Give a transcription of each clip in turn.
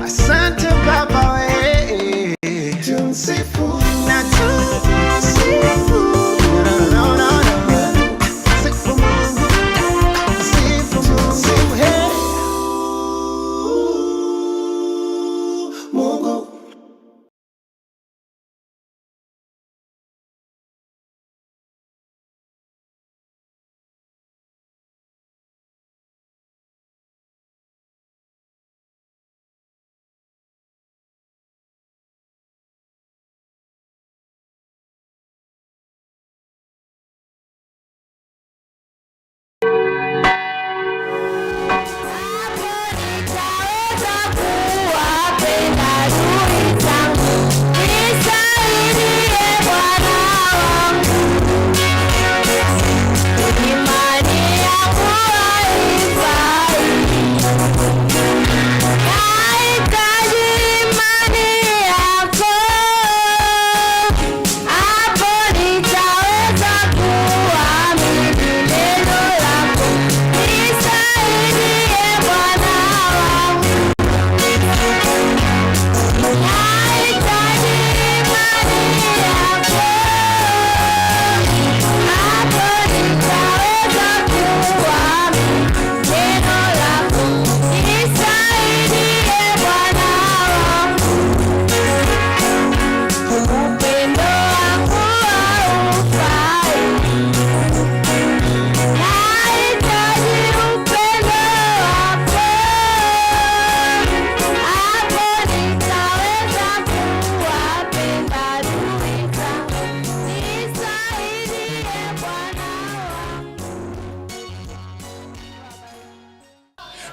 Asante Baba, tumsifu na tumsifu.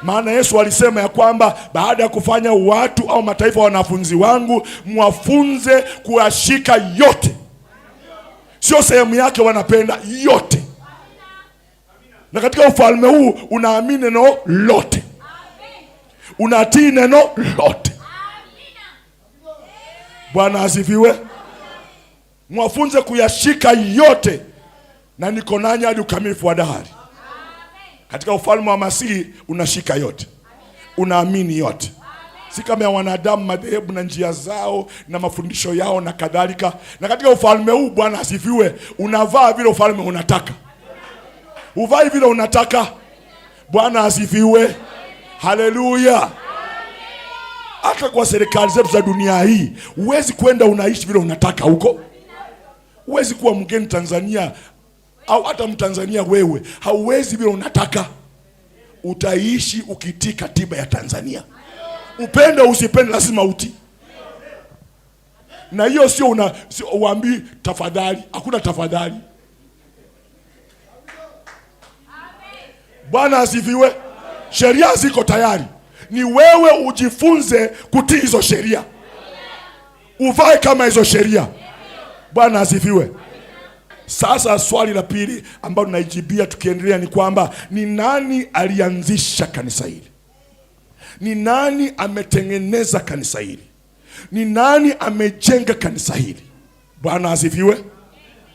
Maana Yesu alisema ya kwamba baada ya kufanya watu au mataifa wanafunzi wangu, mwafunze kuyashika yote. Sio sehemu yake, wanapenda yote. Na katika ufalme huu unaamini neno lote, unatii neno lote. Bwana asifiwe. Mwafunze kuyashika yote, na niko nanyi hadi ukamilifu wa dahari. Katika ufalme wa Masihi unashika yote, unaamini yote. Si kama ya wanadamu, madhehebu na njia zao na mafundisho yao na kadhalika. Na katika ufalme huu, Bwana asifiwe, unavaa vile ufalme unataka, uvai vile unataka. Bwana asifiwe. Haleluya. Hata kwa serikali zetu za dunia hii, huwezi kwenda unaishi vile unataka huko. Huwezi kuwa mgeni Tanzania au hata Mtanzania wewe, hauwezi vile unataka. Utaishi ukitii katiba ya Tanzania. Upende usipende, lazima utii. Na hiyo sio uambii tafadhali, hakuna tafadhali. Bwana asifiwe. Sheria ziko tayari, ni wewe ujifunze kutii hizo sheria, uvae kama hizo sheria. Bwana asifiwe. Sasa swali la pili ambalo tunaijibia tukiendelea ni kwamba ni nani alianzisha kanisa hili? Ni nani ametengeneza kanisa hili? Ni nani amejenga kanisa hili? Bwana asifiwe.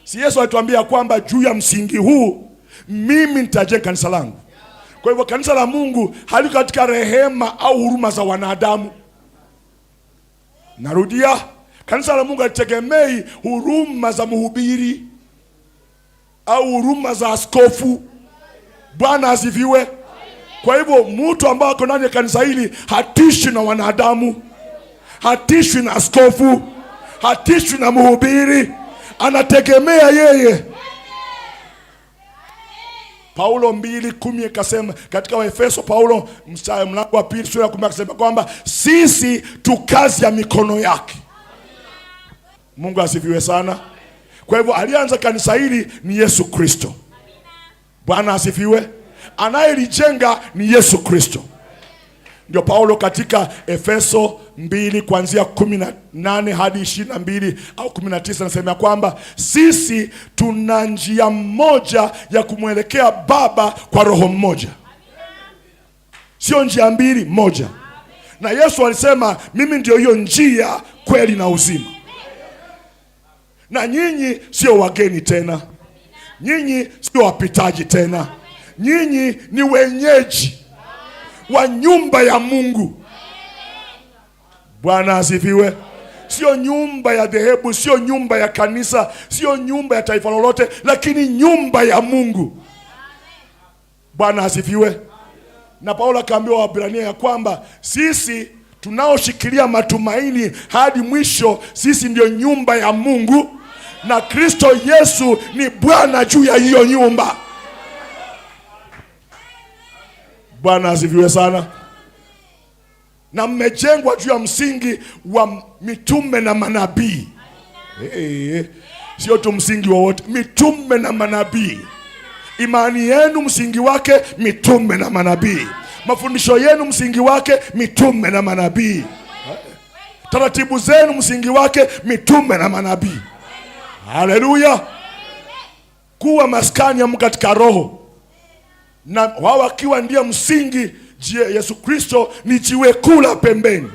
Si Yesu alituambia kwamba juu ya msingi huu mimi nitajenga kanisa langu. Kwa hivyo kanisa la Mungu haliko katika rehema au huruma za wanadamu. Narudia, kanisa la Mungu halitegemei huruma za mhubiri au huruma za askofu. Bwana asifiwe. Kwa hivyo mtu ambaye ako ndani ya kanisa hili hatishwi na wanadamu, hatishwi na askofu, hatishwi na mhubiri, anategemea yeye. Paulo 2:10 akasema katika Waefeso, Paulo mlango wa 2 sura ya 10 akasema kwamba sisi tu kazi ya mikono yake. Mungu asifiwe sana. Kwa hivyo alianza kanisa hili ni Yesu Kristo. Bwana asifiwe. Anayelijenga ni Yesu Kristo. Ndio Paulo katika Efeso 2 kuanzia 18 hadi 22 au 19 anasema kwamba sisi tuna njia moja ya kumwelekea Baba kwa roho mmoja. Sio njia mbili, moja. Na Yesu alisema mimi ndio hiyo njia, kweli na uzima. Na nyinyi sio wageni tena, Nyinyi sio wapitaji tena, nyinyi ni wenyeji wa nyumba ya Mungu. Bwana asifiwe. Sio nyumba ya dhehebu, sio nyumba ya kanisa, sio nyumba ya taifa lolote, lakini nyumba ya Mungu. Bwana asifiwe. Na Paulo akaambiwa Waebrania ya kwamba sisi tunaoshikilia matumaini hadi mwisho, sisi ndio nyumba ya Mungu, na Kristo Yesu ni Bwana juu ya hiyo nyumba. Bwana asifiwe sana. Na mmejengwa juu ya msingi wa mitume na manabii. Sio tu msingi wowote, mitume na manabii. Imani yenu msingi wake mitume na manabii. Mafundisho yenu msingi wake mitume na manabii. Taratibu zenu msingi wake mitume na manabii. Haleluya. Kuwa maskani ya Mungu katika roho, na wao wakiwa ndio msingi, Yesu Kristo ni jiwe kuu la pembeni.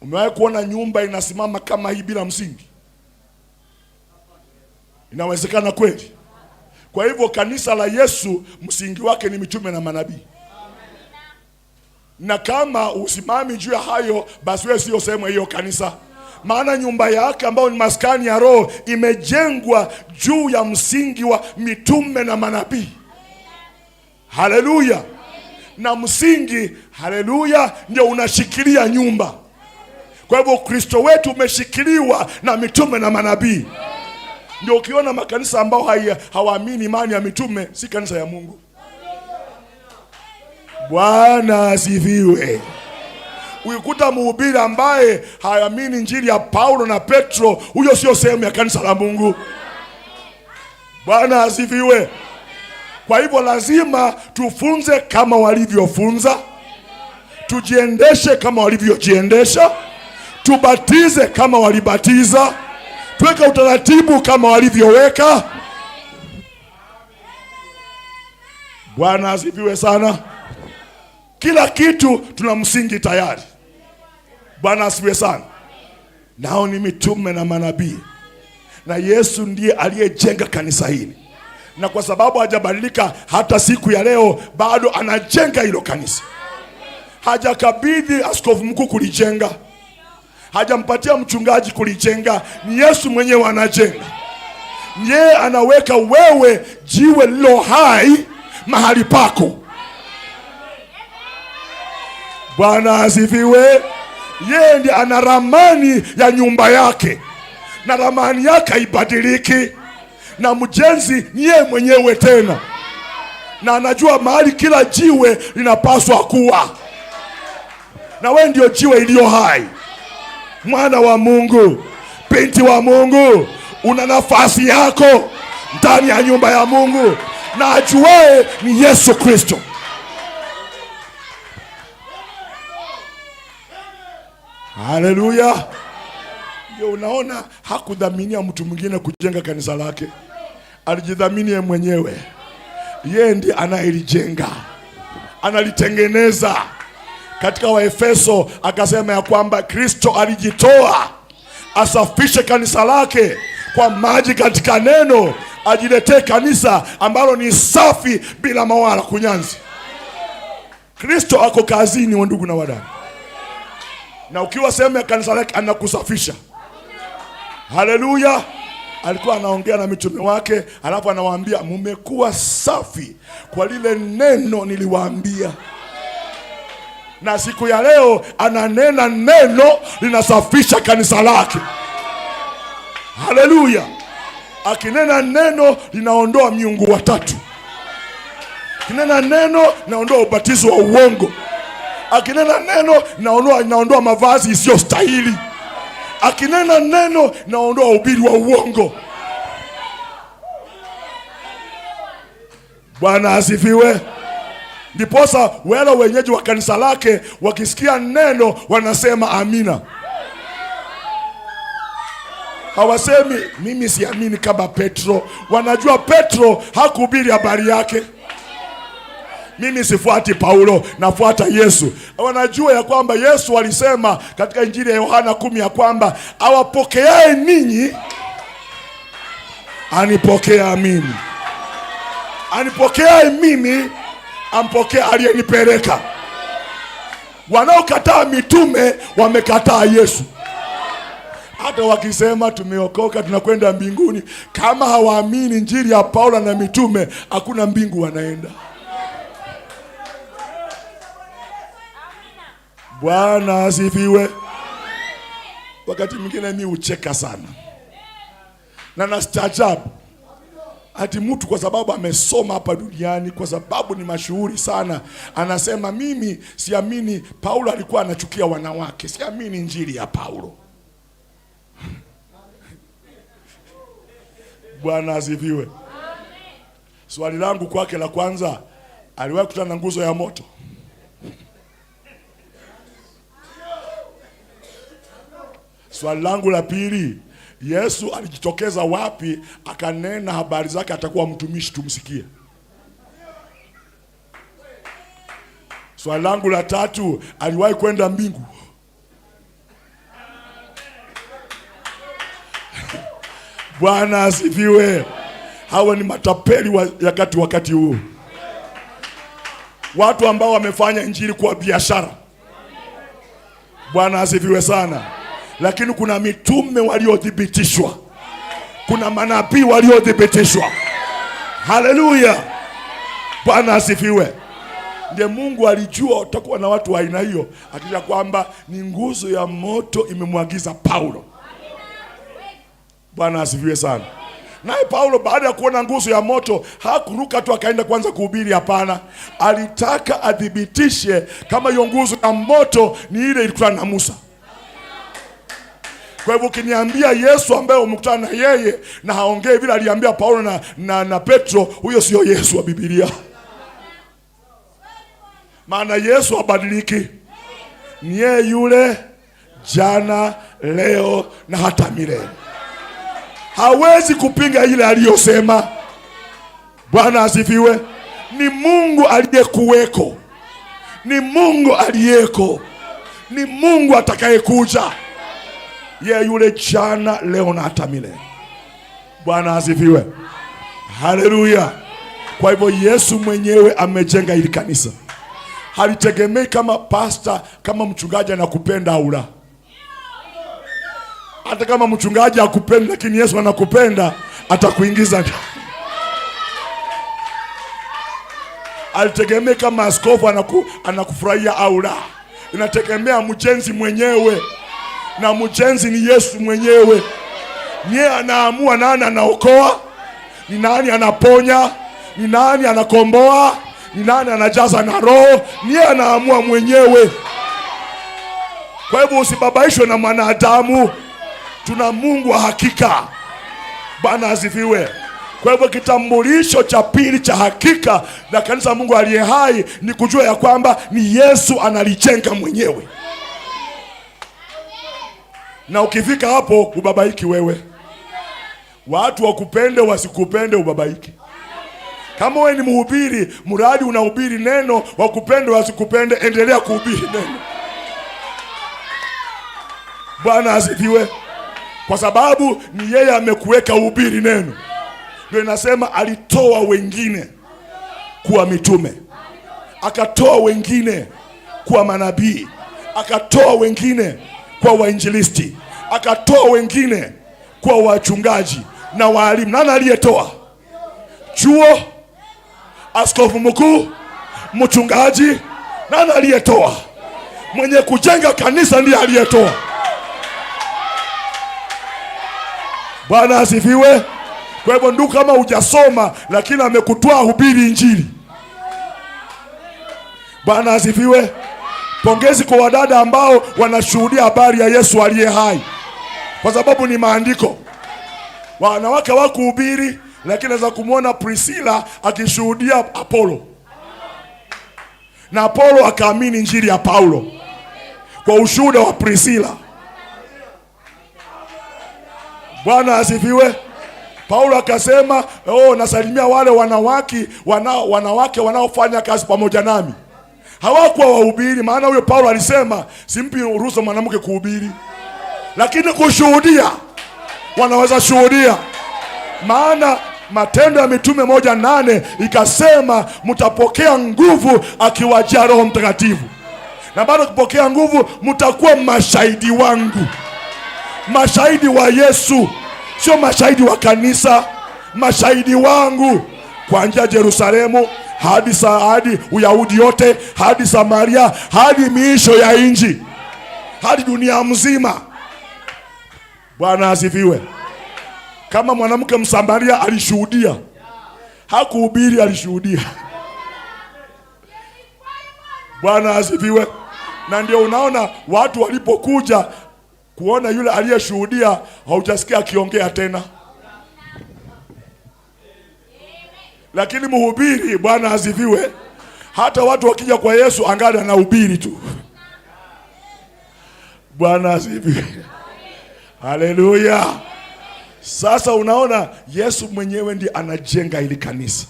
Umewahi kuona nyumba inasimama kama hii bila msingi? Inawezekana kweli? Kwa hivyo kanisa la Yesu msingi wake ni mitume na manabii. Na kama usimami juu ya hayo, basi wewe sio sehemu hiyo kanisa. Maana nyumba yake ambayo ni maskani ya roho imejengwa juu ya msingi wa mitume na manabii. Haleluya. Na msingi, haleluya, ndio unashikilia nyumba. Kwa hivyo Kristo wetu umeshikiliwa na mitume na manabii. Ndio ukiona makanisa ambao hawaamini imani ya mitume, si kanisa ya Mungu. Bwana asifiwe. Ukikuta mhubiri ambaye haamini injili ya Paulo na Petro, huyo sio sehemu ya kanisa la Mungu. Bwana asifiwe. Kwa hivyo lazima tufunze kama walivyofunza, tujiendeshe kama walivyojiendesha, tubatize kama walibatiza, tuweke utaratibu kama walivyoweka. Bwana asifiwe sana. Kila kitu tuna msingi tayari. Bwana asifiwe sana. Nao ni mitume na manabii, na Yesu ndiye aliyejenga kanisa hili. Na kwa sababu hajabadilika hata siku ya leo, bado anajenga hilo kanisa. Hajakabidhi askofu mkuu kulijenga, hajampatia mchungaji kulijenga, ni Yesu mwenyewe anajenga. Yeye anaweka wewe jiwe lilo hai mahali pako. Bwana asifiwe. Yeye ndiye ana ramani ya nyumba yake, na ramani yake haibadiliki, na mjenzi ni yeye mwenyewe tena, na anajua mahali kila jiwe linapaswa kuwa. Na wewe ndio jiwe iliyo hai, mwana wa Mungu, binti wa Mungu. Una nafasi yako ndani ya nyumba ya Mungu, na ajuae ni Yesu Kristo. Haleluya. Ndio unaona hakudhaminia mtu mwingine kujenga kanisa lake, alijidhamini yeye mwenyewe. Yeye ndiye anayelijenga, analitengeneza. Katika Waefeso akasema ya kwamba Kristo alijitoa asafishe kanisa lake kwa maji katika neno, ajiletee kanisa ambalo ni safi bila mawala kunyanzi. Kristo ako kazini, wa ndugu na wadada, na ukiwa sehemu ya kanisa lake anakusafisha. Haleluya. Alikuwa anaongea na mitume wake, alafu anawaambia mmekuwa safi kwa lile neno niliwaambia. Na siku ya leo ananena neno linasafisha kanisa lake. Haleluya. Akinena neno linaondoa miungu watatu. Akinena neno linaondoa ubatizo wa uongo. Akinena neno linaondoa mavazi isiyo stahili. Akinena neno linaondoa ubiri wa uongo. Bwana asifiwe. Ndiposa wale wenyeji wa kanisa lake wakisikia neno wanasema amina. Hawasemi mimi siamini kama Petro. Wanajua Petro hakuhubiri habari yake. Mimi sifuati Paulo, nafuata Yesu. Wanajua ya kwamba Yesu alisema katika Injili ya Yohana 10 ya kwamba awapokeaye ninyi anipokea mimi. Anipokea mimi, ampokea aliyenipeleka. Wanaokataa mitume wamekataa Yesu. Hata wakisema tumeokoka tunakwenda mbinguni, kama hawaamini injili ya Paulo na mitume, hakuna mbingu wanaenda. Bwana asifiwe. Wakati mwingine mimi ucheka sana na nastaajabu ati mtu kwa sababu amesoma hapa duniani, kwa sababu ni mashuhuri sana, anasema mimi siamini Paulo alikuwa anachukia wanawake, siamini injili ya Paulo. Bwana asifiwe. Swali langu kwake la kwanza, aliwahi kukutana na nguzo ya moto? Swali langu la pili, Yesu alijitokeza wapi akanena habari zake atakuwa mtumishi tumsikie? Swali langu la tatu, aliwahi kwenda mbingu? Bwana asifiwe. Hawa ni matapeli wakati huu, watu ambao wamefanya injili kwa biashara. Bwana asifiwe sana. Lakini kuna mitume waliothibitishwa, kuna manabii waliothibitishwa. Haleluya, Bwana asifiwe. Ndiye Mungu alijua utakuwa na watu wa aina hiyo, akijua kwamba ni nguzo ya moto imemwagiza Paulo. Bwana asifiwe sana. Naye Paulo baada ya kuona nguzo ya moto hakuruka tu akaenda kwanza kuhubiri, hapana. Alitaka athibitishe kama hiyo nguzo ya moto ni ile ilikuwa na Musa. Kwa hivyo ukiniambia Yesu ambaye umekutana na yeye na haongei vile aliambia Paulo na Petro, huyo sio Yesu wa Biblia. Maana Yesu habadiliki, ni yeye yule jana, leo na hata milele. Hawezi kupinga ile aliyosema. Bwana asifiwe. Ni Mungu aliyekuweko, ni Mungu aliyeko, ni Mungu atakayekuja. Yeye yule jana, leo na hata milele. Bwana asifiwe. Haleluya. Kwa hivyo Yesu mwenyewe amejenga hili kanisa. Halitegemei kama pastor, kama mchungaji anakupenda au la. Hata kama mchungaji hakupenda, lakini Yesu anakupenda, atakuingiza ndani. Halitegemei kama askofu anakufurahia au la. Inategemea mjenzi mwenyewe, na mjenzi ni Yesu mwenyewe. Yeye anaamua nani anaokoa, ni nani anaponya, ni nani anakomboa, ni nani anajaza na Roho. Yeye anaamua mwenyewe. Kwa hivyo usibabaishwe na mwanadamu. Tuna Mungu wa hakika. Bwana asifiwe. Kwa hivyo kitambulisho cha pili cha hakika na kanisa Mungu aliye hai ni kujua ya kwamba ni Yesu analijenga mwenyewe. Na ukifika hapo ubabaiki wewe. Watu wakupende wasikupende ubabaiki. Kama wewe ni mhubiri, mradi unahubiri neno, wakupende wasikupende, endelea kuhubiri neno. Bwana asifiwe. Kwa sababu ni yeye amekuweka uhubiri neno. Ndio inasema alitoa wengine kuwa mitume, akatoa wengine kuwa manabii, akatoa wengine kuwa wainjilisti, akatoa wengine kuwa wachungaji na walimu. Nani aliyetoa? Chuo, askofu mkuu, mchungaji. Nani aliyetoa? Mwenye kujenga kanisa ndiye aliyetoa. Bwana asifiwe. Kwa hivyo ndugu, kama hujasoma lakini amekutoa hubiri injili. Bwana asifiwe. Pongezi kwa wadada ambao wanashuhudia habari ya Yesu aliye hai, kwa sababu ni maandiko. Wanawake hawakuhubiri, lakini naweza kumwona Priscilla akishuhudia Apollo, na Apollo akaamini injili ya Paulo kwa ushuhuda wa Priscilla. Bwana asifiwe. Paulo akasema, nasalimia wale wanawake wanaofanya kazi pamoja nami. Hawakuwa wahubiri, maana huyo Paulo alisema simpi ruhusa mwanamke kuhubiri, lakini kushuhudia wanaweza shuhudia. Maana Matendo ya Mitume 1:8 ikasema mtapokea nguvu akiwajia Roho Mtakatifu. Na baada ya kupokea nguvu mtakuwa mashahidi wangu. Mashahidi wa Yesu, sio mashahidi wa kanisa, mashahidi wangu. Kuanzia Yerusalemu hadi Uyahudi yote, hadi Samaria, hadi miisho ya nchi, hadi dunia mzima. Bwana asifiwe. Kama mwanamke Msamaria alishuhudia, hakuhubiri, alishuhudia. Bwana asifiwe. Na ndio unaona watu walipokuja kuona yule aliyeshuhudia, haujasikia akiongea tena. Lakini mhubiri, Bwana asifiwe, hata watu wakija kwa Yesu angali anahubiri tu. Bwana asifiwe. Haleluya. Sasa unaona Yesu mwenyewe ndiye anajenga hili kanisa.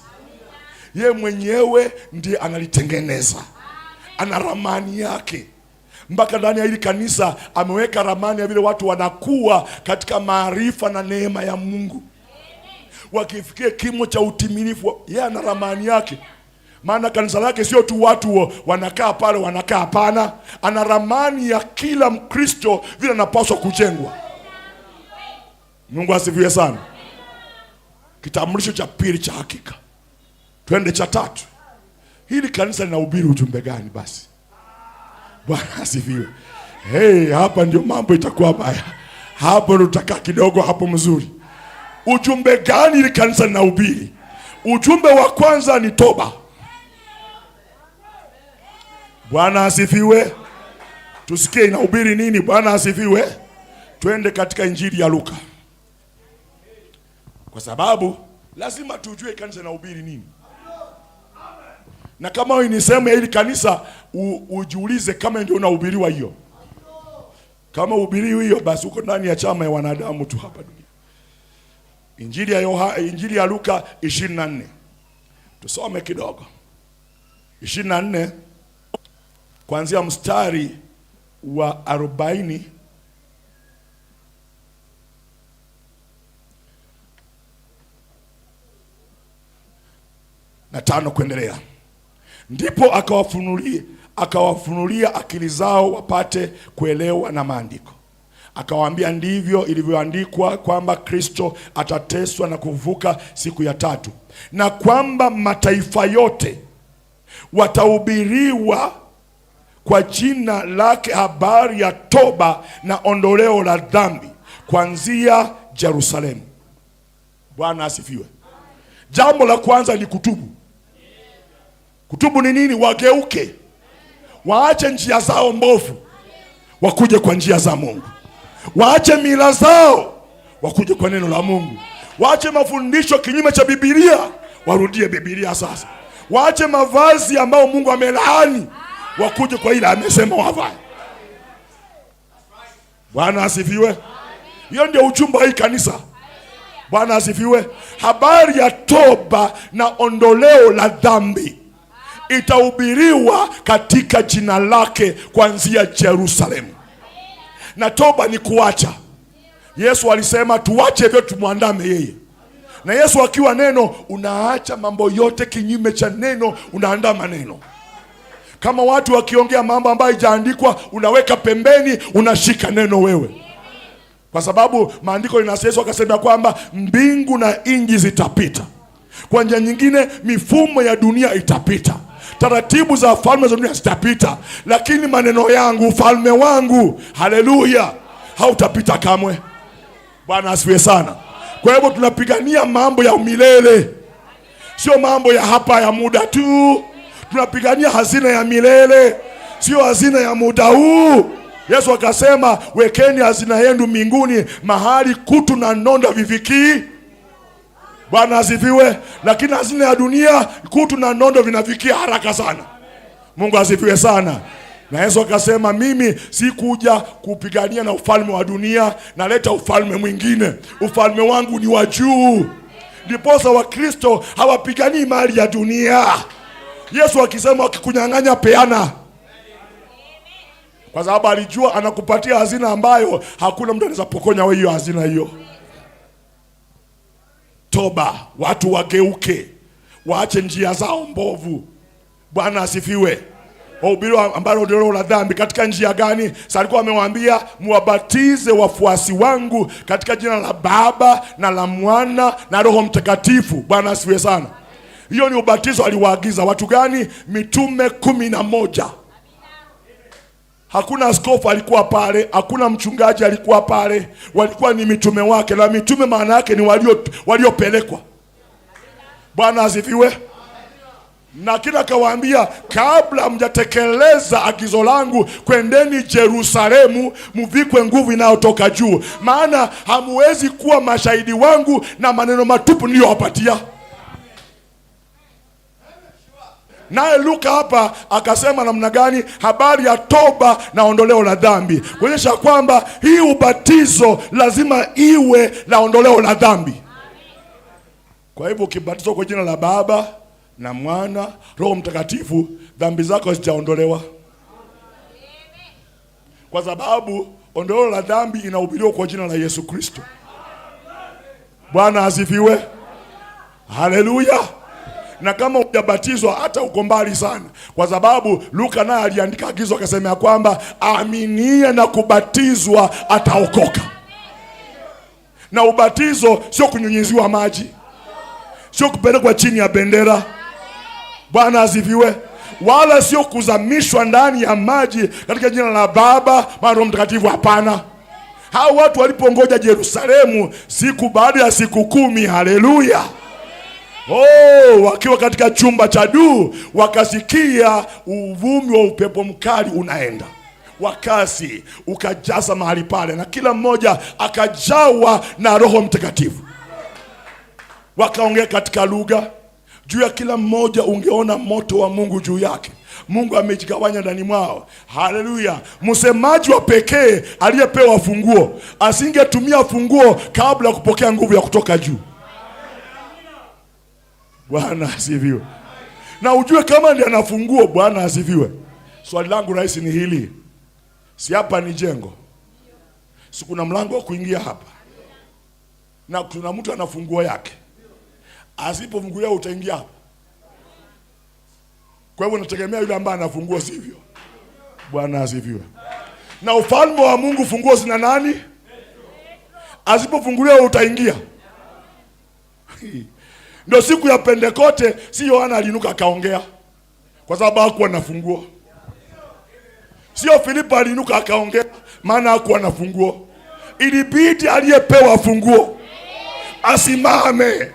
Ye mwenyewe ndiye analitengeneza. Ana ramani yake. Mpaka ndani ya hili kanisa ameweka ramani ya vile watu wanakuwa katika maarifa na neema ya Mungu. Wakifikia kimo cha utimilifu, yeye ana ramani yake. Maana kanisa lake sio tu watu wanakaa pale wanakaa, hapana. Ana ramani ya kila Mkristo vile anapaswa kujengwa. Mungu asifiwe sana. Kitambulisho cha pili cha hakika. Twende cha tatu. Hili kanisa linahubiri ujumbe gani basi? Bwana asifiwe. Hapa ndio mambo itakuwa baya. Hapo tutakaa kidogo hapo mzuri. Ujumbe gani hili kanisa linahubiri? Ujumbe wa kwanza ni toba. Bwana asifiwe. Tusikie inahubiri nini? Bwana asifiwe. Twende katika Injili ya Luka. Kwa sababu lazima tujue kanisa linahubiri nini. Na kama wewe ni sehemu ya hili kanisa, ujiulize kama ndio unahubiriwa hiyo. Kama uhubiriwi hiyo, basi uko ndani ya chama ya wanadamu tu hapa dunia. Injili ya Luka 24. Tusome kidogo. 24 kuanzia mstari wa 40 na 5 kuendelea. Ndipo akawafunulia akili zao wapate kuelewa na maandiko. Akawaambia, ndivyo ilivyoandikwa kwamba Kristo atateswa na kuvuka siku ya tatu, na kwamba mataifa yote watahubiriwa kwa jina lake habari ya toba na ondoleo la dhambi kuanzia Yerusalemu. Bwana asifiwe. Jambo la kwanza ni kutubu. Kutubu ni nini? Wageuke, waache njia zao mbovu, wakuje kwa njia za Mungu. Waache mila zao, wakuje kwa neno la Mungu. Waache mafundisho kinyume cha Biblia, warudie Biblia sasa. Waache mavazi ambayo Mungu amelaani, wakuje kwa ile amesema wavae. Bwana asifiwe. Hiyo ndio ujumbe wa hii kanisa. Bwana asifiwe. Habari ya toba na ondoleo la dhambi itahubiriwa katika jina lake kuanzia Yerusalemu. Na toba ni kuacha. Yesu alisema tuache vyote tumwandame yeye. Na Yesu akiwa neno, unaacha mambo yote kinyume cha neno, unaandama neno. Kama watu wakiongea mambo ambayo haijaandikwa, unaweka pembeni, unashika neno wewe. Kwa sababu maandiko inasema, akasema kwamba mbingu na nchi zitapita. Kwa njia nyingine, mifumo ya dunia itapita. Taratibu za falme za dunia zitapita, lakini maneno yangu, ufalme wangu, haleluya, hautapita kamwe. Bwana asifiwe sana. Kwa hivyo tunapigania mambo ya milele, sio mambo ya hapa ya muda tu. Tunapigania hazina ya milele, sio hazina ya muda huu. Yesu akasema, wekeni hazina yenu mbinguni, mahali kutu na nonda vivikii. Bwana asifiwe. Lakini hazina ya dunia, kutu na nondo vinafikia haraka sana. Mungu asifiwe sana. Na Yesu akasema, mimi si kuja kupigania na ufalme wa dunia, naleta ufalme mwingine. Ufalme wangu ni wa juu. Ndiposa wa Kristo hawapiganii mali ya dunia. Yesu akisema wakikunyang'anya peana. Kwa sababu alijua anakupatia hazina ambayo hakuna mtu anaweza pokonya wewe hiyo hazina hiyo. toba, watu wageuke, waache njia zao mbovu. Bwana asifiwe. Wahubiri ambao ondoleo la dhambi katika njia gani? Sasa alikuwa amewaambia muwabatize wafuasi wangu katika jina la Baba na la Mwana na Roho Mtakatifu. Bwana asifiwe sana. Hiyo ni ubatizo aliwaagiza watu gani? Mitume 11. Hakuna askofu alikuwa pale, hakuna mchungaji alikuwa pale, walikuwa ni mitume wake, na mitume maana yake ni waliopelekwa. Bwana asifiwe. Na kila kawaambia, kabla mjatekeleza agizo langu, kwendeni Yerusalemu muvikwe nguvu inayotoka juu, maana hamuwezi kuwa mashahidi wangu na maneno matupu niliyowapatia. Naye Luka hapa akasema namna gani? Habari ya toba na ondoleo la dhambi, kuonyesha kwamba hii ubatizo lazima iwe la ondoleo la dhambi. Kwa hivyo ukibatizwa kwa jina la Baba na Mwana, Roho Mtakatifu, dhambi zako hazijaondolewa, kwa sababu ondoleo la dhambi inahubiriwa kwa jina la Yesu Kristo. Bwana asifiwe. Haleluya. Na kama hujabatizwa hata uko mbali sana, kwa sababu Luka naye aliandika agizo akasema ya kwamba aminie na kubatizwa ataokoka. Na ubatizo sio kunyunyiziwa maji, sio kupelekwa chini ya bendera. Bwana asifiwe. Wala sio kuzamishwa ndani ya maji katika jina la Baba na Roho Mtakatifu. Hapana. Hao watu walipongoja Yerusalemu siku baada ya siku 10, haleluya, wakiwa katika chumba cha juu, wakasikia uvumi wa upepo mkali unaenda wakasi, ukajaza mahali pale, na kila mmoja akajawa na Roho Mtakatifu. Wakaongea katika lugha. Juu ya kila mmoja ungeona moto wa Mungu juu yake. Mungu amejigawanya ndani mwao. Haleluya. Msemaji wa pekee aliyepewa funguo asingetumia funguo kabla ya kupokea nguvu ya kutoka juu. Bwana asifiwe. Na ujue kama ndiye ana funguo. Bwana asifiwe. Swali langu rahisi ni hili. Si hapa ni jengo, si kuna mlango wa kuingia hapa, na kuna mtu ana funguo yake. Asipofungulia utaingia hapa. Kwa hivyo nategemea yule ambaye ana funguo, sivyo? Bwana asifiwe. Na ufalme wa Mungu funguo zina nani? Asipofungulia utaingia. Ndio siku ya Pentekoste, si Yohana aliinuka akaongea kwa sababu hakuwa na funguo. Sio Filipo aliinuka akaongea maana hakuwa na funguo. Ilibidi aliyepewa funguo asimame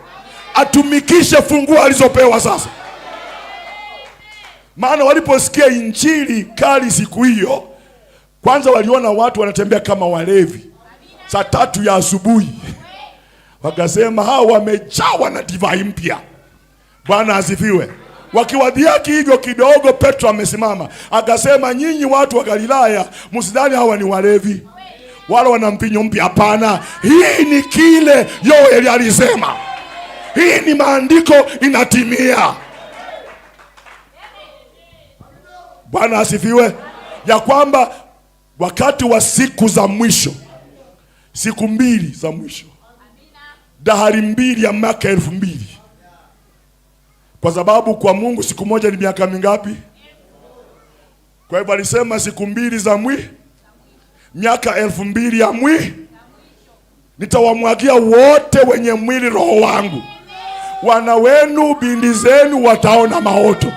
atumikishe funguo alizopewa sasa. Maana waliposikia injili kali siku hiyo, kwanza waliona watu wanatembea kama walevi saa 3 ya asubuhi. Wakasema hao wamejawa na divai mpya. Bwana asifiwe. Wakiwadhiaki hivyo kidogo, Petro amesimama akasema, nyinyi watu wa Galilaya, msidhani hawa ni walevi wala wana mpinyo mpya. Hapana, hii ni kile Yoeli alisema. Hii ni maandiko inatimia. Bwana asifiwe. Ya kwamba wakati wa siku za mwisho, siku 2 za mwisho, dahari 2 ya miaka 2000. Kwa sababu kwa Mungu siku moja ni miaka mingapi? Kwa hivyo alisema siku 2 za miaka 2000 ya nitawamwagia wote wenye mwili roho wangu. Wana wenu, binti zenu wataona maoto,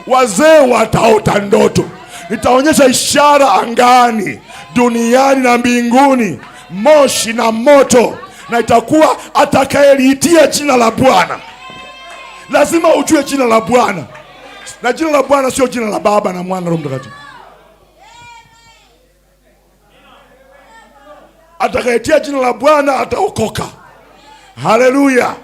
wazee wataota ndoto. Nitaonyesha ishara angani, duniani na mbinguni, moshi na moto. Na itakuwa atakayeliitia jina la Bwana. Lazima ujue jina la Bwana. Na jina la Bwana sio jina la Baba na Mwana na Roho Mtakatifu. Atakayetia jina la Bwana ataokoka. Haleluya.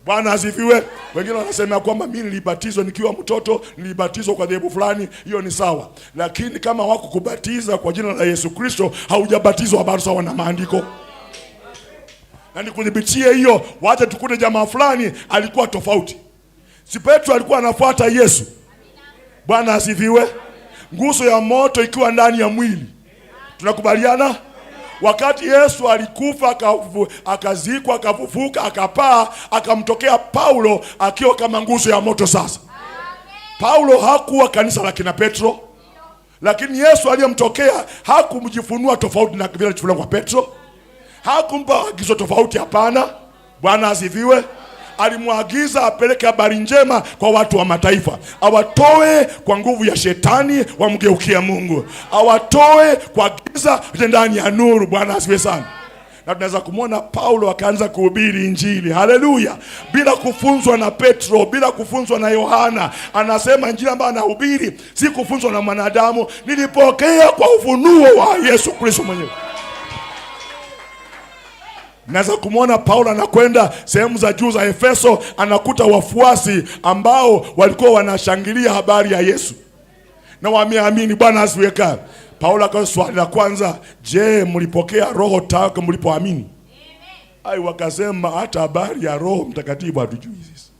Bwana asifiwe. Wengine wanasema kwamba mimi nilibatizwa nikiwa mtoto, nilibatizwa kwa dhehebu fulani, hiyo ni sawa. Lakini kama wako kubatiza kwa jina la Yesu Kristo, haujabatizwa bado sawa na maandiko. Na nikudhibitie hiyo, wacha tukute jamaa fulani alikuwa tofauti. Si Petro alikuwa anafuata Yesu. Bwana asifiwe. Nguzo ya moto ikiwa ndani ya mwili. Tunakubaliana? Wakati Yesu alikufa, akazikwa, akafufuka, akapaa, akamtokea Paulo akiwa kama nguzo ya moto. Sasa Paulo hakuwa kanisa la kina Petro, lakini Yesu aliyemtokea hakumjifunua tofauti na vile alijifunua kwa Petro. Hakumpa agizo tofauti, hapana. Bwana asifiwe. Alimwagiza apeleke habari njema kwa watu wa mataifa, awatoe kwa nguvu ya shetani wamgeukia Mungu, awatoe kwa giza ndani ya nuru. Bwana asifiwe sana. Na tunaweza kumwona Paulo akaanza kuhubiri Injili, haleluya, bila kufunzwa na Petro, bila kufunzwa na Yohana. Anasema Injili ambayo anahubiri si kufunzwa na mwanadamu, nilipokea kwa ufunuo wa Yesu Kristo mwenyewe. Naweza kumwona Paulo anakwenda sehemu za juu za Efeso, anakuta wafuasi ambao walikuwa wanashangilia habari ya Yesu na wameamini. Bwana asifiwe. Paulo akauliza swali la kwanza, je, mlipokea Roho tangu mlipoamini? Ai, wakasema hata habari ya Roho Mtakatifu hatujui sisi.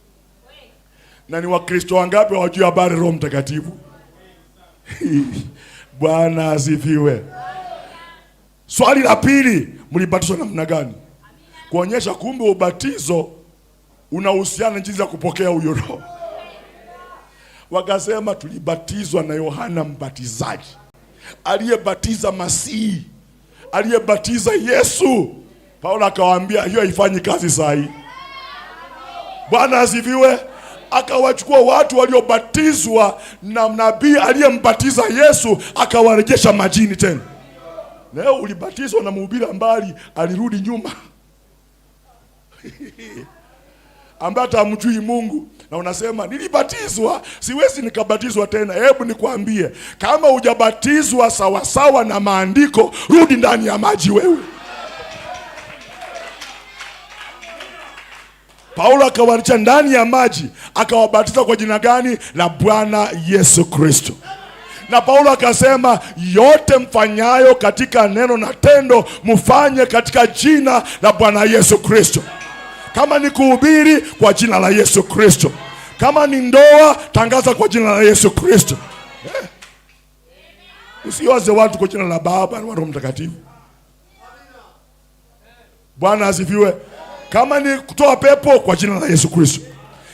Na ni Wakristo wangapi hawajui habari Roho Mtakatifu? Bwana asifiwe. Swali la pili, mlibatizwa namna gani? Kuonyesha kumbe ubatizo unahusiana na jinsi ya kupokea huyo Roho. Wakasema tulibatizwa na Yohana Mbatizaji, aliyebatiza Masihi, aliyebatiza Yesu. Paulo akawaambia hiyo haifanyi kazi saa hii. Bwana asifiwe. Akawachukua watu waliobatizwa na nabii aliyembatiza Yesu, akawarejesha majini tena. Leo ulibatizwa na mhubiri ambaye alirudi nyuma ambaye hamjui Mungu, na unasema nilibatizwa, siwezi nikabatizwa tena. Hebu nikwambie, kama hujabatizwa sawa sawa na maandiko, rudi ndani ya maji wewe. Paulo akawarejesha ndani ya maji, akawabatiza kwa jina gani? La Bwana Yesu Kristo. Na Paulo akasema yote mfanyayo katika neno na tendo, mfanye katika jina la Bwana Yesu Kristo. Kama ni kuhubiri, kwa jina la Yesu Kristo. Kama ni ndoa, tangaza kwa jina la Yesu Kristo. Usiwaze watu kwa jina la Baba na Roho Mtakatifu. Bwana asifiwe. Kama ni kutoa pepo, kwa jina la Yesu Kristo.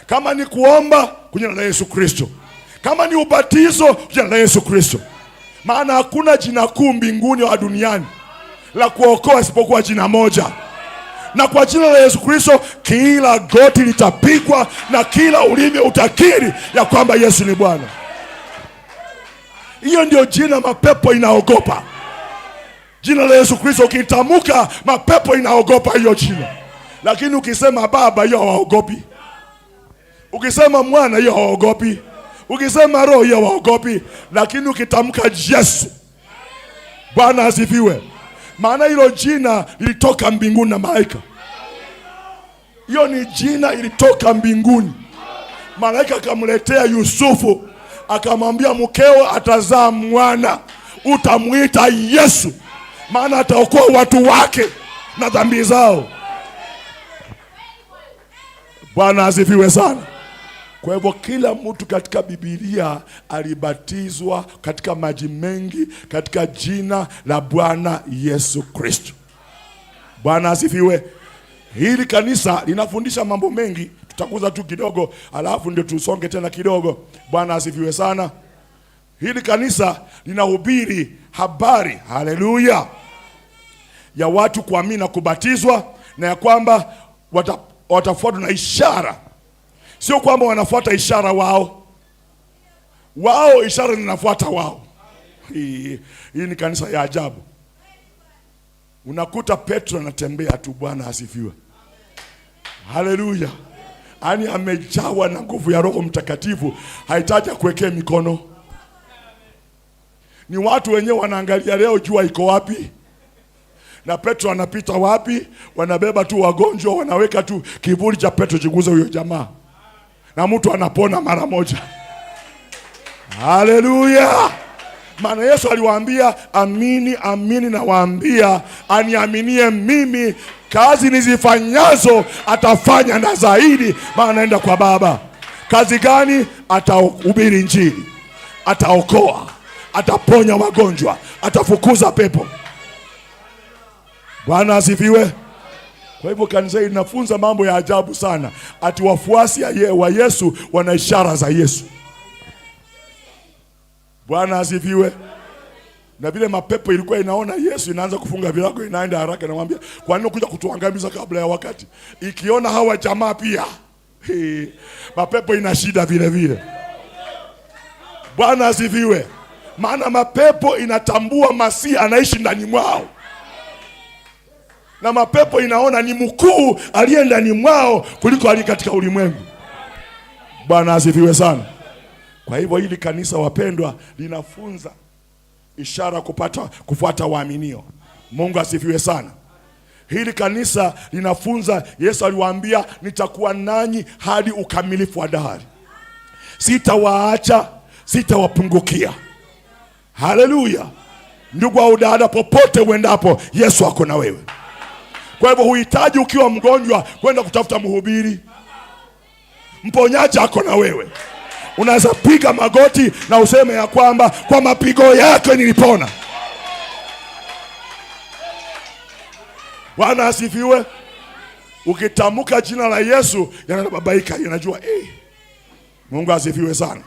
Kama ni kuomba, kwa jina la Yesu Kristo. Kama ni ubatizo, kwa jina la Yesu Kristo. Maana hakuna jina kuu mbinguni wa duniani la kuokoa isipokuwa jina moja. Na kwa jina la Yesu Kristo kila goti litapigwa na kila ulimi utakiri ya kwamba Yesu ni Bwana. Hiyo ndio jina mapepo inaogopa. Jina la Yesu Kristo ukitamuka, mapepo inaogopa hiyo jina. Lakini ukisema Baba, hiyo hawaogopi. Ukisema Mwana, hiyo hawaogopi. Ukisema Roho, hiyo hawaogopi. Lakini ukitamka Yesu, Bwana asifiwe, maana hilo jina lilitoka mbinguni na malaika. Hiyo ni jina ilitoka mbinguni. Malaika akamletea Yusufu, akamwambia mkeo atazaa mwana, utamuita Yesu, maana ataokoa watu wake na dhambi zao. Bwana asifiwe sana. Kwa hivyo kila mtu katika Biblia alibatizwa katika maji mengi katika jina la Bwana Yesu Kristo. Bwana asifiwe. Hili kanisa linafundisha mambo mengi, tutakuza tu kidogo alafu ndio tusonge tena kidogo. Bwana asifiwe sana. Hili kanisa linahubiri habari, haleluya, ya watu kuamini na kubatizwa, na ya kwamba watafuatwa na ishara. Sio kwamba wanafuata ishara wao ishara zinafuata wao. Hii ni kanisa ya ajabu. Unakuta Petro anatembea tu. Bwana asifiwe, haleluya. Ani amejawa na nguvu ya Roho Mtakatifu, haitaji kuwekea mikono. Ni watu wenyewe wanaangalia leo jua iko wapi na Petro anapita wapi, wanabeba tu wagonjwa, wanaweka tu kivuli cha Petro jiguze huyo jamaa, na mtu anapona mara moja. Haleluya. Maana Yesu aliwaambia, amini amini nawaambia, aniaminie mimi, kazi nizifanyazo atafanya na zaidi, maana naenda kwa Baba. Kazi gani? Atahubiri Injili, ataokoa, ataponya wagonjwa, atafukuza pepo. Bwana asifiwe. Kwa hivyo kanisa hili linafunza mambo ya ajabu sana, ati wafuasi wa Yesu wana ishara za Yesu. Bwana asifiwe. Na vile mapepo ilikuwa inaona Yesu inaanza kufunga virago, inaenda haraka, inamwambia kwa nini kuja kutuangamiza kabla ya wakati? Ikiona hawa jamaa pia mapepo ina shida vile vile. Bwana asifiwe. Maana mapepo inatambua Masihi anaishi ndani mwao, na mapepo inaona ni mkuu aliye ndani mwao kuliko aliye katika ulimwengu. Bwana asifiwe sana. Kwa hivyo hili kanisa, wapendwa, linafunza ishara kufuata waaminio. Mungu asifiwe sana. Hili kanisa linafunza, Yesu aliwaambia nitakuwa nanyi hadi ukamilifu wa dahari, sitawaacha, sitawapungukia. Haleluya. Ndugu au dada, popote uendapo, Yesu ako na wewe. Kwa hivyo huhitaji ukiwa mgonjwa kwenda kutafuta mhubiri. Mponyaji ako na wewe. Unaweza piga magoti na useme ya kwamba kwa mapigo yake nilipona. Bwana asifiwe. Ukitamka jina la Yesu yanababaika, yanajua Mungu asifiwe sana.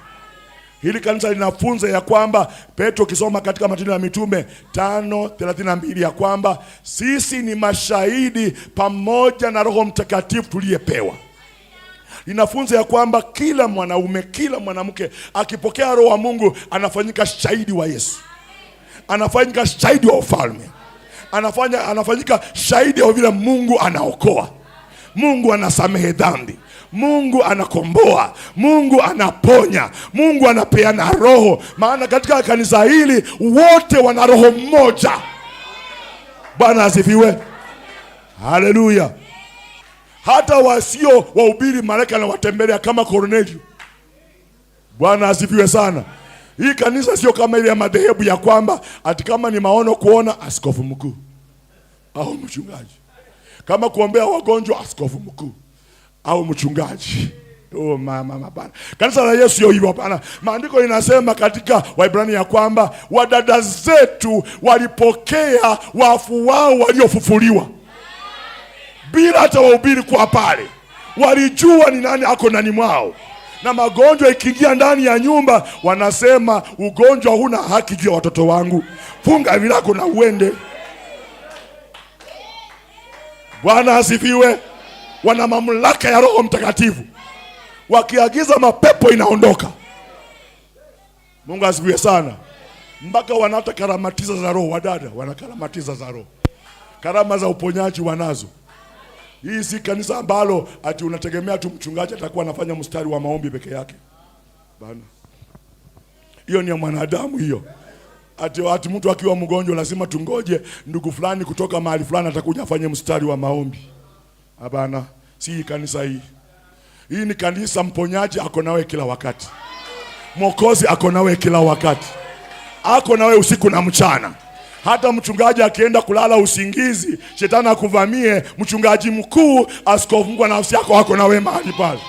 Hili kanisa linafunza ya kwamba, Petro ukisoma katika Matendo ya Mitume 5:32 ya kwamba sisi ni mashahidi pamoja na Roho Mtakatifu tuliyepewa. Linafunza ya kwamba kila mwanaume, kila mwanamke akipokea Roho wa Mungu anafanyika shahidi wa Yesu, anafanyika shahidi wa ufalme, anafanyika shahidi wa vile Mungu anaokoa, Mungu anasamehe dhambi, Mungu anakomboa, Mungu anaponya, Mungu anapeana roho. Maana katika kanisa hili wote wana roho mmoja. Bwana asifiwe. Haleluya. Hata wasio wahubiri malaika na watembelea kama Kornelio. Bwana asifiwe sana. Hii kanisa sio kama ile ya madhehebu ya kwamba ati kama ni maono kuona askofu mkuu au mchungaji, kama kuombea wagonjwa askofu mkuu au mchungaji. Mama bana. Kanisa la Yesu sio hivyo hapana. Maandiko inasema katika Waebrania ya kwamba wadada zetu walipokea wafu wao waliofufuliwa bila hata wahubiri kwa pale. Walijua ni nani ako ndani mwao. Na magonjwa ikiingia ndani ya nyumba, wanasema ugonjwa huna haki juu ya watoto wangu, funga vilako na uende. Bwana asifiwe. Wana mamlaka ya Roho Mtakatifu, wakiagiza mapepo inaondoka. Mungu asifiwe sana. Mpaka wanata karamatiza za roho. Wadada wana karamatiza za roho, karama za uponyaji wanazo. Hii si kanisa ambalo ati unategemea tu mchungaji atakuwa anafanya mstari wa maombi peke yake. Bana. Hiyo ni ya mwanadamu hiyo. Ati mtu akiwa mgonjwa lazima tungoje ndugu fulani kutoka mahali fulani atakuja afanye mstari wa maombi. Hapana, si kanisa hii. Hii ni kanisa mponyaji ako nawe kila wakati. Mwokozi ako nawe kila wakati. Ako nawe usiku na mchana. Hata mchungaji akienda kulala usingizi, shetani akuvamie, mchungaji mkuu, askofu mkuu na nafsi yako wako nawe mahali pale.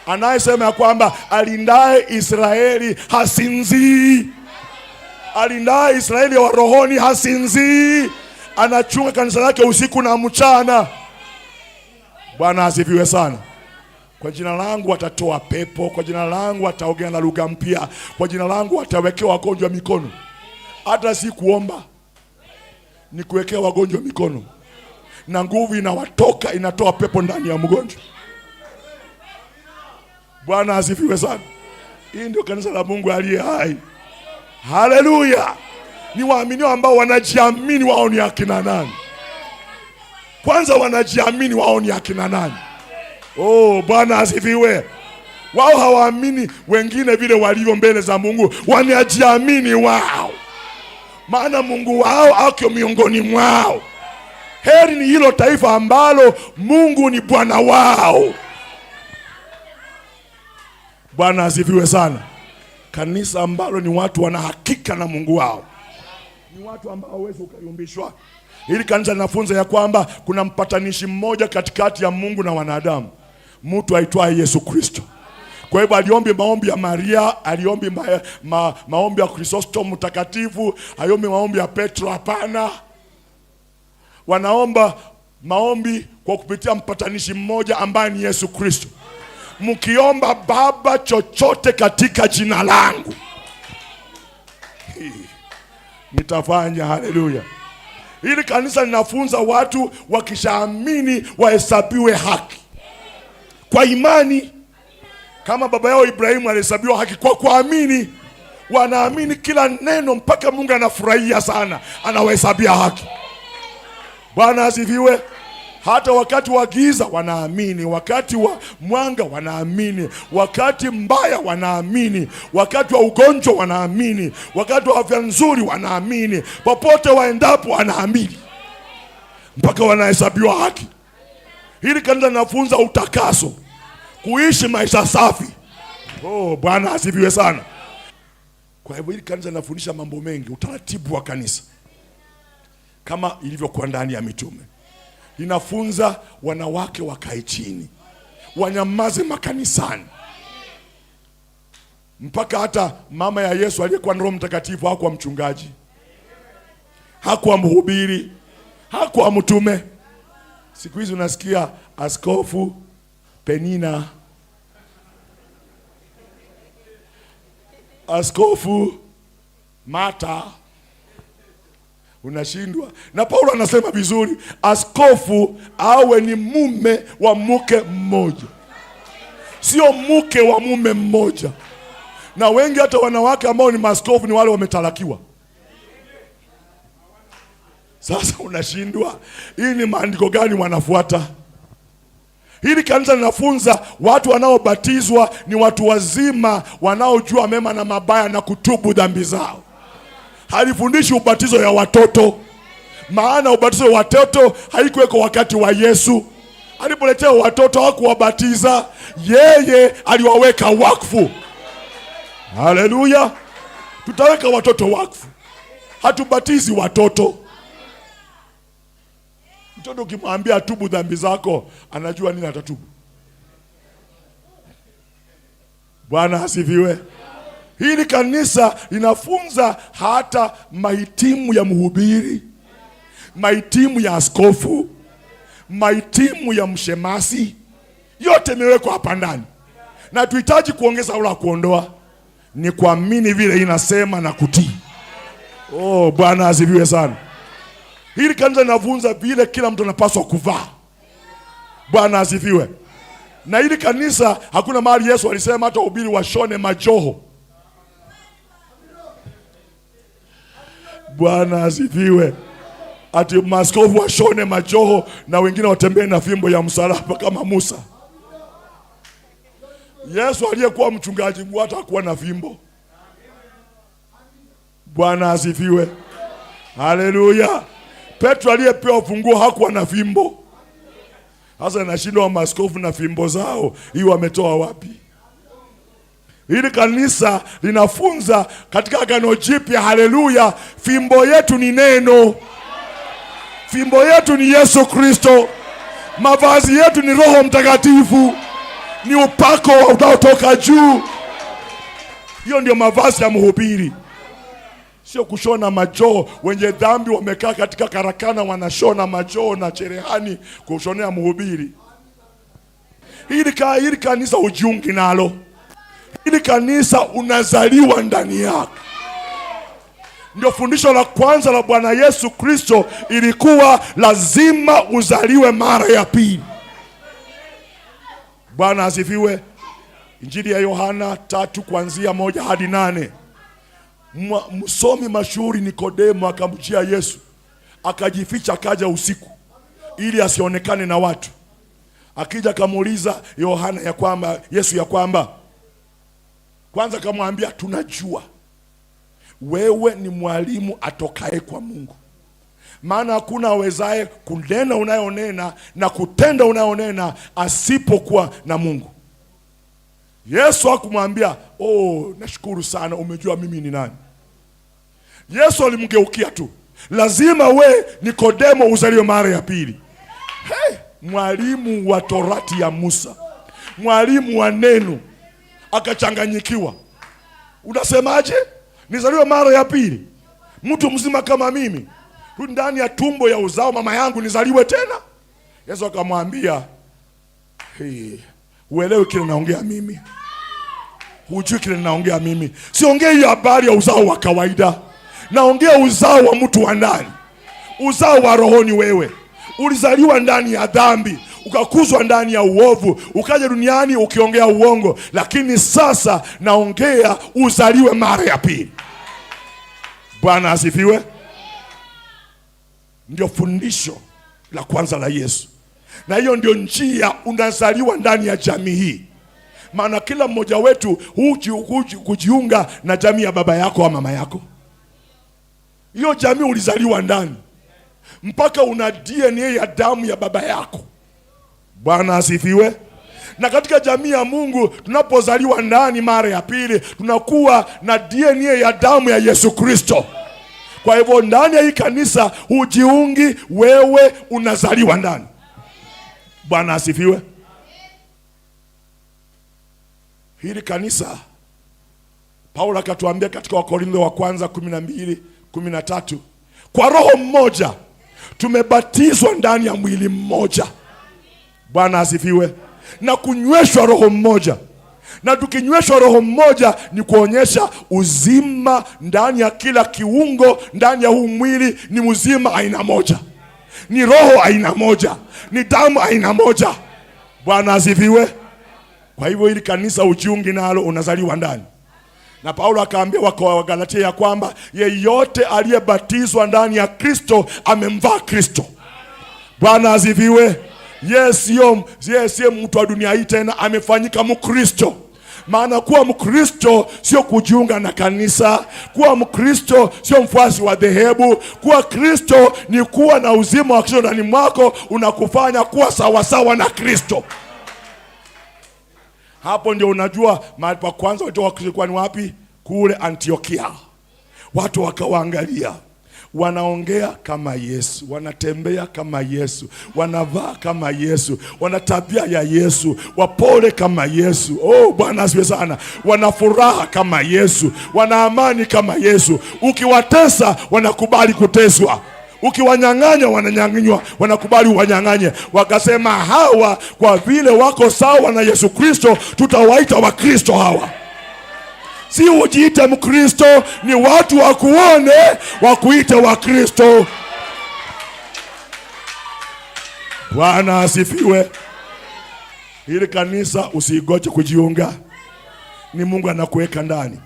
Anayesema ya kwamba alindaye Israeli hasinzii. Alindaye Israeli wa rohoni hasinzii. Anachunga kanisa lake usiku na mchana. Bwana asifiwe sana. Kwa jina langu watatoa pepo, kwa jina langu wataongea na lugha mpya, kwa jina langu watawekea wagonjwa mikono. Hata si kuomba, ni kuwekea wagonjwa mikono, na nguvu inawatoka, inatoa pepo ndani ya mgonjwa. Bwana asifiwe sana. Hii ndio kanisa la Mungu aliye hai. Haleluya. Ni waaminio ambao wanajiamini wao ni akina nani. Kwanza wanajiamini wao ni akina nani. Bwana asifiwe. Wao hawaamini wengine vile walivyo mbele za Mungu, wanajiamini wao. Maana Mungu wao ako miongoni mwao. Heri ni hilo taifa ambalo Mungu ni Bwana wao. Bwana asifiwe sana. Kanisa ambalo ni watu wana hakika na Mungu wao, ni watu ambao hawezi ukayumbishwa. Hili kanisa linafunza ya kwamba kuna mpatanishi mmoja katikati ya Mungu na wanadamu, mtu aitwaye Yesu Kristo. Kwa hivyo aliombi maombi ya Maria, aliombi maombi ya Kristo mtakatifu, aliombi maombi ya Petro hapana. wanaomba maombi kwa kupitia mpatanishi mmoja ambaye ni Yesu Kristo. Mkiomba Baba chochote katika jina langu nitafanya. Haleluya. Hili kanisa linafunza watu wakishaamini wahesabiwe haki kwa imani, kama baba yao Ibrahimu alihesabiwa haki kwa kuamini. Wanaamini kila neno mpaka Mungu anafurahia sana, anawahesabia haki. Bwana asifiwe. Hata wakati wa giza wanaamini, wakati wa mwanga wanaamini, wakati mbaya wanaamini, wakati wa ugonjwa wanaamini, wakati wa afya nzuri wanaamini, popote waendapo wanaamini mpaka wanahesabiwa haki. Hili kanisa linafunza utakaso, kuishi maisha safi. Bwana asifiwe sana. Kwa hivyo hili kanisa linafundisha mambo mengi, utaratibu wa kanisa kama ilivyokuwa ndani ya mitume. Linafunza wanawake wakae chini, wanyamaze makanisani. Mpaka hata mama ya Yesu aliyekuwa na Roho Mtakatifu hakuwa mchungaji, hakuwa mhubiri, hakuwa mtume. Siku hizi unasikia Askofu Penina, Askofu Mata, unashindwa. Na Paulo anasema vizuri, askofu awe ni mume wa mke mmoja, sio mke wa mume mmoja. Na wengi hata wanawake ambao ni maaskofu ni wale wametalakiwa. Sasa unashindwa, hii ni maandiko gani wanafuata? Hili kanisa linafunza watu wanaobatizwa ni watu wazima wanaojua mema na mabaya na kutubu dhambi zao. Halifundishi ubatizo ya watoto, maana ubatizo wa watoto haikuweko wakati wa Yesu. Alipoletea watoto hakuwabatiza, yeye aliwaweka wakfu. Haleluya. Tutaweka watoto wakfu, hatubatizi watoto. Mtoto ukimwambia atubu dhambi zako, anajua nini atatubu. Bwana asifiwe. Hili kanisa linafunza hata mahitimu ya mhubiri, mahitimu ya askofu, mahitimu ya mshemasi, yote imewekwa hapa ndani. Na tuhitaji kuongeza wala kuondoa, ni kuamini vile inasema na kutii. Bwana asifiwe sana. Hili kanisa linafunza vile kila mtu anapaswa kuvaa. Bwana asifiwe. Na hili kanisa hakuna mahali Yesu alisema hata wahubiri washone majoho. Bwana asifiwe. Ati maaskofu washone majoho na wengine watembee na fimbo ya msalaba kama Musa. Yesu aliyekuwa mchungaji mkuu hata hakuwa na fimbo. Bwana asifiwe. Haleluya. Petro aliyepewa ufunguo hakuwa na fimbo. Sasa inashindwa wa maaskofu na fimbo zao, hii wametoa wapi? Hili kanisa linafunza katika Agano Jipya, haleluya, fimbo yetu ni neno. Fimbo yetu ni Yesu Kristo. Mavazi yetu ni Roho Mtakatifu, ni upako unaotoka juu. Hiyo ndio mavazi ya mhubiri, sio kushona majoo. Wenye dhambi wamekaa katika karakana wanashona majoo na cherehani kushonea mhubiri. Hili kanisa ujiungi nalo. Hili kanisa unazaliwa ndani yake. Ndio fundisho la kwanza la Bwana Yesu Kristo, ilikuwa lazima uzaliwe mara ya pili. Bwana asifiwe. Injili ya Yohana 3 kuanzia 1 hadi 8. Msomi mashuhuri Nikodemo akamjia Yesu, akajificha, akaja usiku ili asionekane na watu. Akija kamuuliza Yohana ya kwamba Yesu ya kwamba, kwanza kamwambia, tunajua wewe ni mwalimu atokaye kwa Mungu, maana hakuna awezaye kunena unayonena na kutenda unayonena asipokuwa na Mungu. Yesu hakumwambia, nashukuru sana umejua mimi ni nani. Yesu alimgeukia tu, lazima we Nikodemo uzaliwe mara ya pili. Mwalimu wa Torati ya Musa, mwalimu wa neno, akachanganyikiwa. Unasemaje nizaliwe mara ya pili? Mtu mzima kama mimi. ndani ya tumbo ya uzao mama yangu nizaliwe tena? Yesu akamwambia, uelewe kile naongea mimi. Hujui kile naongea mimi. Siongei habari ya uzao wa kawaida. Naongea uzao wa mtu wa ndani. Uzao wa rohoni. Wewe ulizaliwa ndani ya dhambi, ukakuzwa ndani ya uovu, ukaja duniani ukiongea uongo, lakini sasa naongea uzaliwe mara ya pili. Bwana asifiwe. Ndio fundisho la kwanza la Yesu. Na hiyo ndio njia unazaliwa ndani ya jamii hii. Maana kila mmoja wetu kujiunga na jamii ya baba yako au mama yako. Hiyo jamii ulizaliwa ndani. Mpaka una DNA ya damu ya baba yako. Bwana asifiwe. Na katika jamii ya Mungu tunapozaliwa ndani mara ya pili, tunakuwa na DNA ya damu ya Yesu Kristo. Kwa hivyo ndani ya hii kanisa hujiungi, wewe unazaliwa ndani. Bwana asifiwe. Hili kanisa Paulo akatuambia katika Wakorintho wa kwanza 12:13, kwa roho mmoja tumebatizwa ndani ya mwili mmoja. Bwana asifiwe. Na kunyweshwa roho mmoja. Na tukinyweshwa roho mmoja ni kuonyesha uzima ndani ya kila kiungo ndani ya huu mwili. Ni uzima aina moja, ni roho aina moja, ni damu aina moja. Bwana asifiwe. Kwa hivyo hili kanisa ujiungi nalo, unazaliwa ndani. Na Paulo akaambia wa Galatia ya kwamba yeyote aliyebatizwa ndani ya Kristo amemvaa Kristo. Bwana asifiwe. Yes, sio mtu wa dunia hii tena, amefanyika Mkristo. Maana kuwa Mkristo sio kujiunga na kanisa. Kuwa Mkristo sio mfuasi wa dhehebu. Kuwa Kristo ni kuwa na uzima wa Kristo ndani mwako, unakufanya kuwa sawasawa na Kristo. Hapo ndio unajua mahali pa kwanza watu wa Kristo ni wapi? Kule Antiokia. Watu wakawaangalia, wanaongea kama Yesu, wanatembea kama Yesu, wanavaa kama Yesu, wana tabia ya Yesu, wapole kama Yesu. Oh, Bwana asifiwe sana. Wana furaha kama Yesu, wana amani kama Yesu. Ukiwatesa wanakubali kuteswa, ukiwanyang'anya wananyang'anywa, wanakubali wanyang'anye. Wakasema hawa kwa vile wako sawa na Yesu Kristo, tutawaita Wakristo hawa. Si ujiite Mkristo, ni watu wakuone wakuite Wakristo. Bwana asifiwe. Hili kanisa usigoje kujiunga, ni Mungu anakuweka ndani.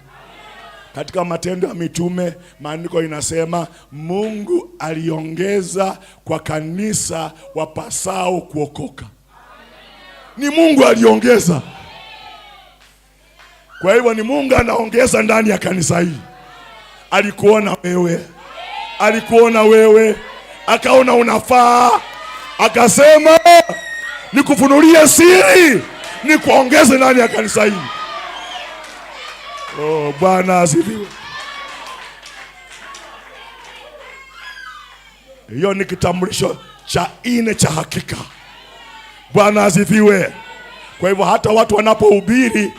Katika Matendo ya Mitume maandiko inasema Mungu aliongeza kwa kanisa wapasao kuokoka. Ni Mungu aliongeza. Kwa hivyo ni Mungu anaongeza ndani ya kanisa hii. Alikuona wewe, akaona unafaa, akasema nikufunulie siri, nikuongeze ndani ya kanisa hii. Oh, Bwana asifiwe. Hiyo ni kitambulisho cha ine cha hakika. Bwana asifiwe. Kwa hivyo hata watu wanapohubiri,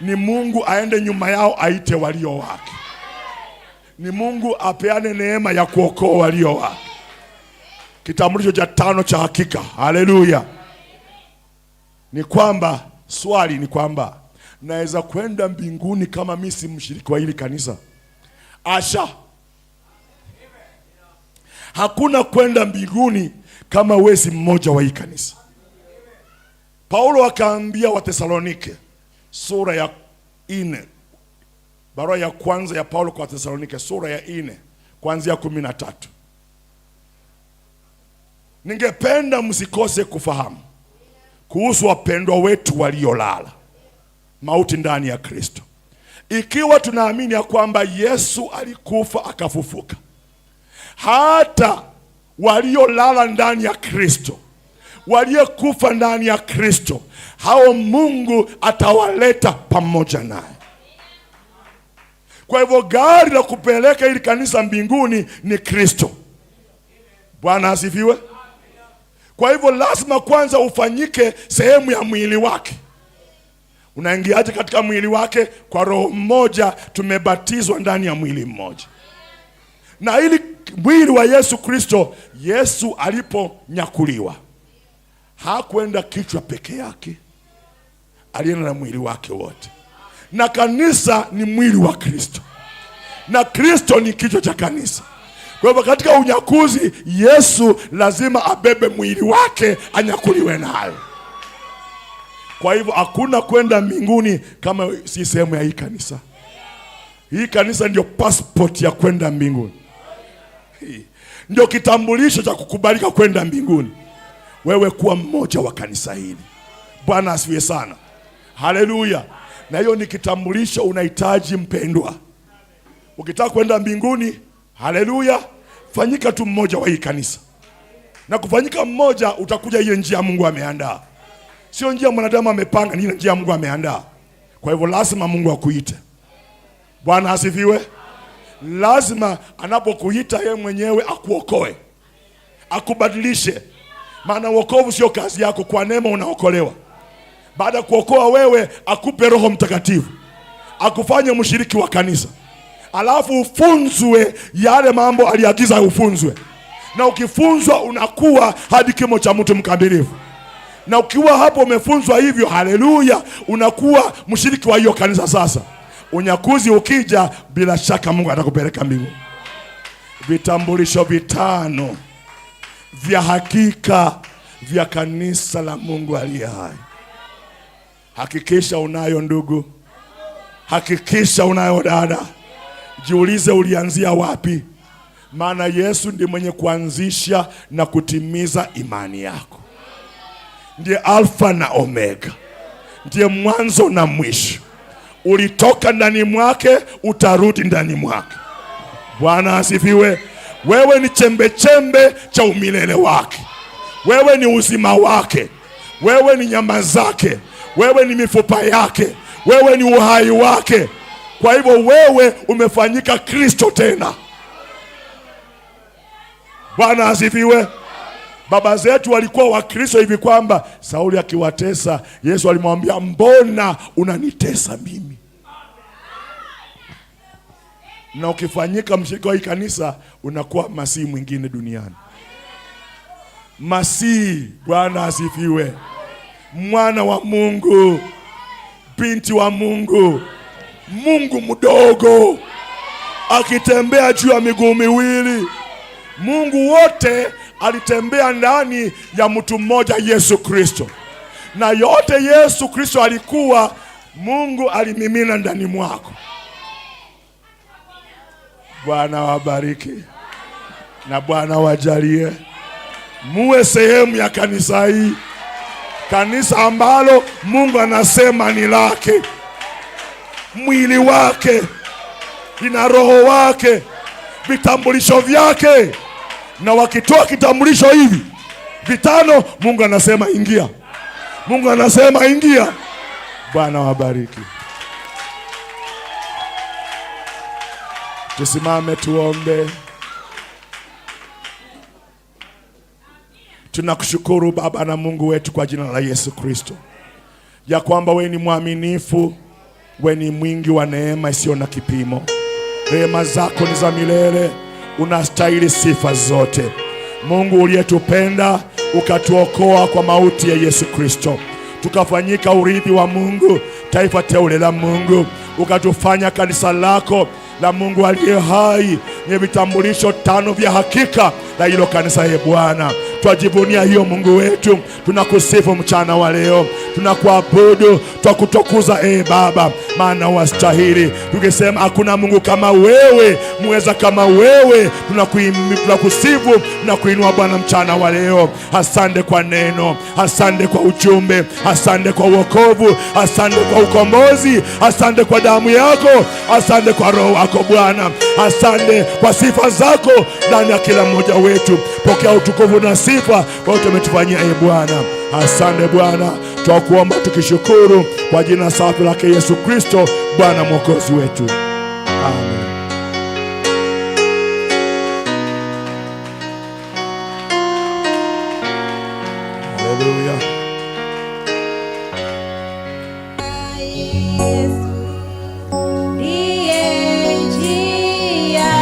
ni Mungu aende nyuma yao aite walio wake. Ni Mungu apeane neema ya kuokoa walio wake. Kitambulisho cha 5 cha hakika. Haleluya. Ni kwamba swali ni kwamba naweza kwenda mbinguni kama mimi si mshiriki wa hili kanisa? Asha. Hakuna kwenda mbinguni kama wewe si mmoja wa hii kanisa. Paulo akaambia Wathesalonike sura ya 4, barua ya kwanza ya Paulo kwa Wathesalonike sura ya 4 kuanzia 13. Ningependa msikose kufahamu kuhusu wapendwa wetu waliolala mauti ndani ya Kristo. Ikiwa tunaamini ya kwamba Yesu alikufa akafufuka, hata waliolala ndani ya Kristo, waliokufa ndani ya Kristo, hao Mungu atawaleta pamoja naye. Kwa hivyo gari la kupeleka ili kanisa mbinguni ni Kristo. Bwana asifiwe. Kwa hivyo lazima kwanza ufanyike sehemu ya mwili wake. Unaingiaje katika mwili wake? Kwa roho mmoja tumebatizwa ndani ya mwili mmoja. Na ili mwili wa Yesu Kristo, Yesu aliponyakuliwa hakwenda kichwa peke yake, alienda na mwili wake wote. Na kanisa ni mwili wa Kristo, na Kristo ni kichwa cha kanisa. Kwa hivyo katika unyakuzi, Yesu lazima abebe mwili wake anyakuliwe nayo. Kwa hivyo hakuna kwenda mbinguni kama si sehemu ya hii kanisa. Hii kanisa ndio passport ya kwenda mbinguni. Ndio kitambulisho cha kukubalika kwenda mbinguni. Wewe kuwa mmoja wa kanisa hili. Bwana asifiwe sana. Haleluya. Na hiyo ni kitambulisho unahitaji, mpendwa. Ukitaka kwenda mbinguni, haleluya, fanyika tu mmoja wa hii kanisa. Na kufanyika mmoja, utakuja ile njia Mungu ameandaa. Sio njia mwanadamu amepanga, ni njia Mungu ameandaa. Kwa hivyo lazima Mungu akuite. Bwana asifiwe. Lazima anapokuita yeye mwenyewe akuokoe, akubadilishe. Maana wokovu sio kazi yako, kwa neema unaokolewa. Baada kuokoa wewe, akupe Roho Mtakatifu, akufanye mshiriki wa kanisa. Alafu ufunzwe yale mambo aliagiza ufunzwe. Na ukifunzwa unakuwa hadi kimo cha mtu mkamilifu. Na ukiwa hapo umefunzwa hivyo, haleluya, unakuwa mshiriki wa hiyo kanisa sasa. Unyakuzi ukija, bila shaka Mungu atakupeleka mbinguni. Vitambulisho 5 vya hakika vya kanisa la Mungu aliye hai. Hakikisha unayo ndugu. Hakikisha unayo dada. Jiulize ulianzia wapi? Maana Yesu ndiye mwenye kuanzisha na kutimiza imani yako. Ndiye Alfa na Omega. Ndiye mwanzo na mwisho. Ulitoka ndani mwake, utarudi ndani mwake. Bwana asifiwe. Wewe ni chembe chembe cha umilele wake. Wewe ni uzima wake. Wewe ni nyama zake. Wewe ni mifupa yake. Wewe ni uhai wake. Kwa hivyo wewe umefanyika Kristo tena. Bwana asifiwe. Baba zetu walikuwa wa Kristo hivi kwamba Sauli akiwatesa, Yesu alimwambia, mbona unanitesa mimi? Na ukifanyika mshiriki wa hii kanisa, unakuwa masihi mwingine duniani. Masihi, Bwana asifiwe. Mwana wa Mungu, binti wa Mungu, Mungu mdogo akitembea juu ya miguu miwili. Mungu wote alitembea ndani ya mtu mmoja, Yesu Kristo. Na yote Yesu Kristo alikuwa, Mungu alimimina ndani mwako. Bwana wabariki na Bwana wajalie muwe sehemu ya kanisa hii. Kanisa ambalo Mungu anasema ni lake. Mwili wake, ina roho wake, vitambulisho vyake. Na wakitoa kitambulisho hivi 5, Mungu anasema ingia. Mungu anasema ingia. Bwana wabariki. Tusimame tuombe. Tunakushukuru Baba na Mungu wetu kwa jina la Yesu Kristo, ya kwamba wewe ni mwaminifu, wewe ni mwingi wa neema isiyo na kipimo. Rehema zako ni za milele, unastahili sifa zote. Mungu uliyetupenda, ukatuokoa kwa mauti ya Yesu Kristo, tukafanyika urithi wa Mungu, taifa teule la Mungu, ukatufanya kanisa lako la Mungu aliye hai, ni vitambulisho 5 vya hakika la hilo kanisa. Ye Bwana, twajivunia hiyo Mungu wetu. Tunakusifu mchana wa leo, tunakuabudu, twakutukuza Baba, maana wastahili. Tukisema hakuna Mungu kama wewe, muweza kama wewe, tunakusifu na kuinua Bwana mchana wa leo. Asante kwa neno, asante kwa ujumbe, asante kwa wokovu, asante kwa ukombozi, asante kwa damu yako, asante kwa roho wako Bwana, asante kwa sifa zako ndani ya kila mmoja wetu. Pokea utukufu na sifa kwa yote umetufanyia Bwana. Asante Bwana, twakuomba tukishukuru kwa jina safi lake Yesu Kristo, Bwana mwokozi wetu. Amen. Haleluya. Ndiye njia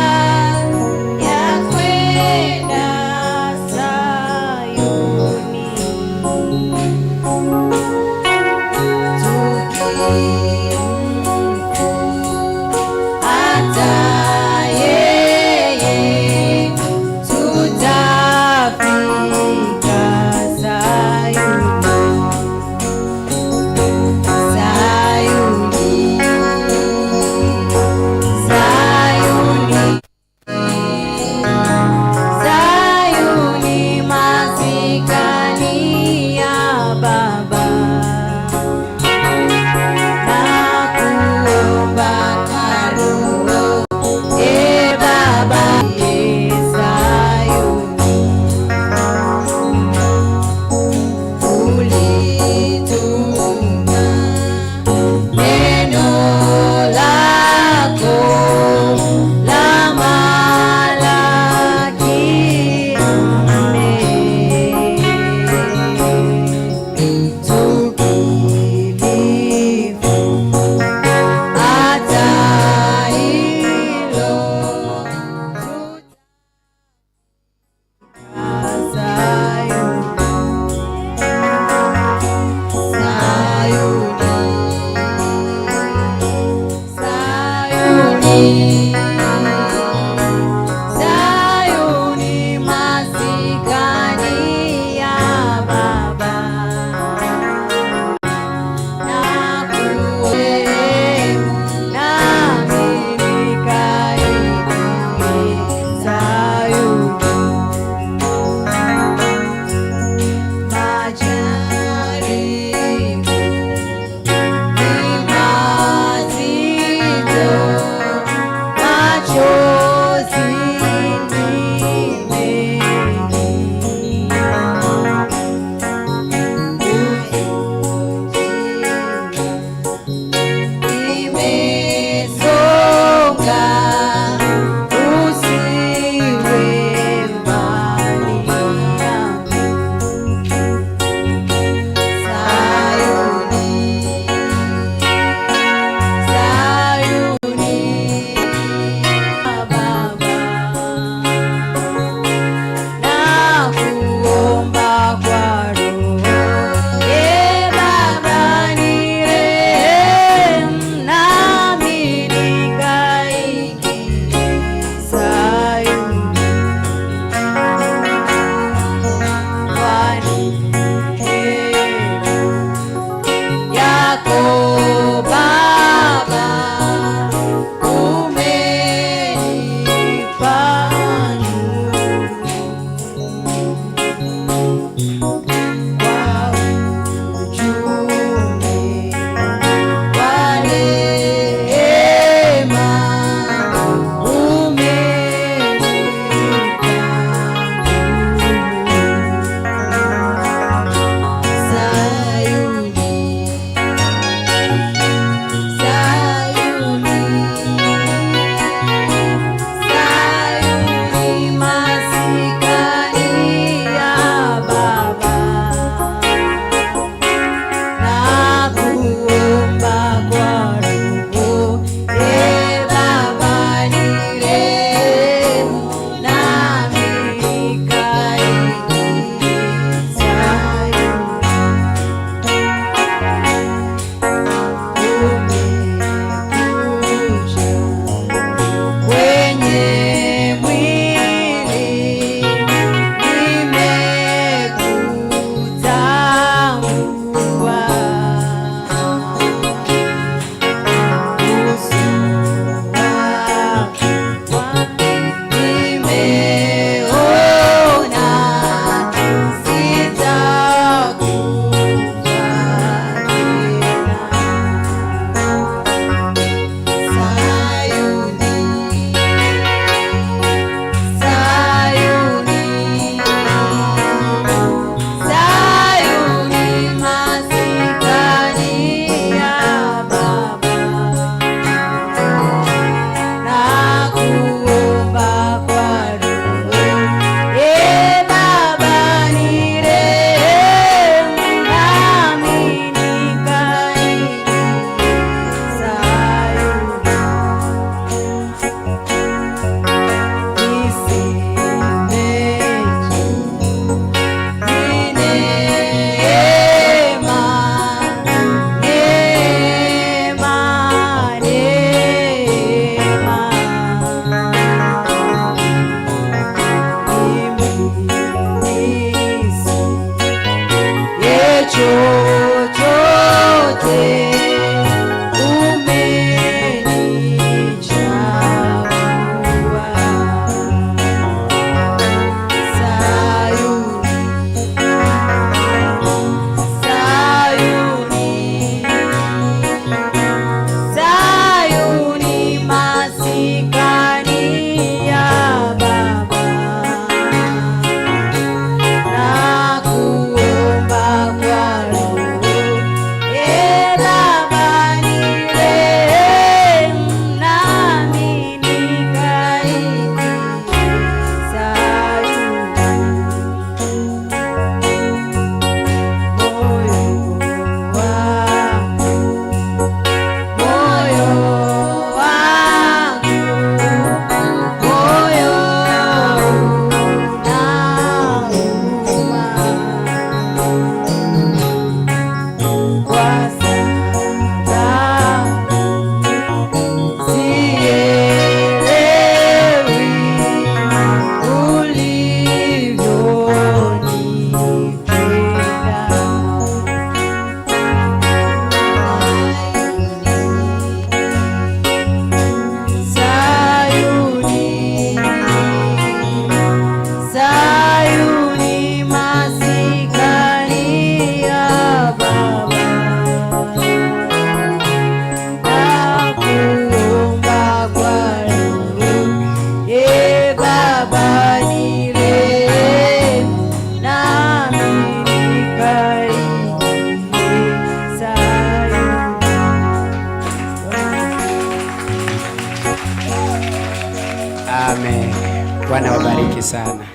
Bwana wabariki sana.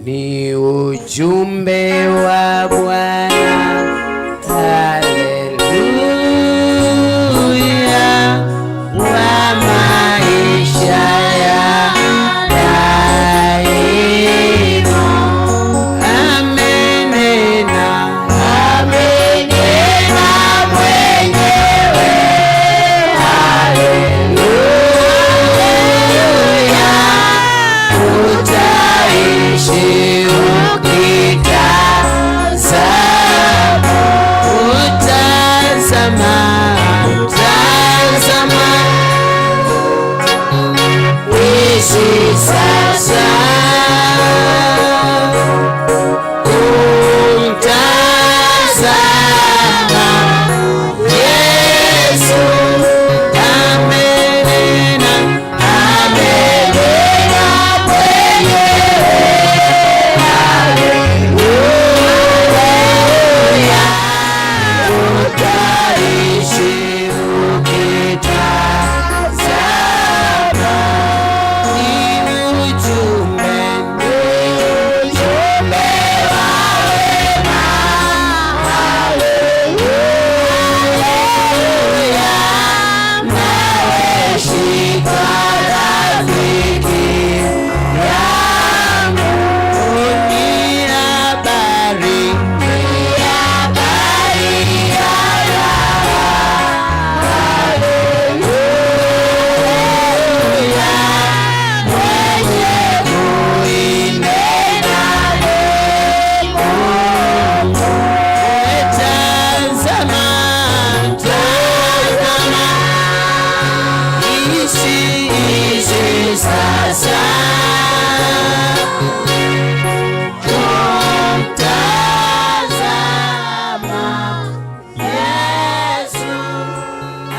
Ni ujumbe wa Bwana. Haleluya, wa maisha ya daima. Amenena mwenyewe. Haleluya, utaishi utazama, ishi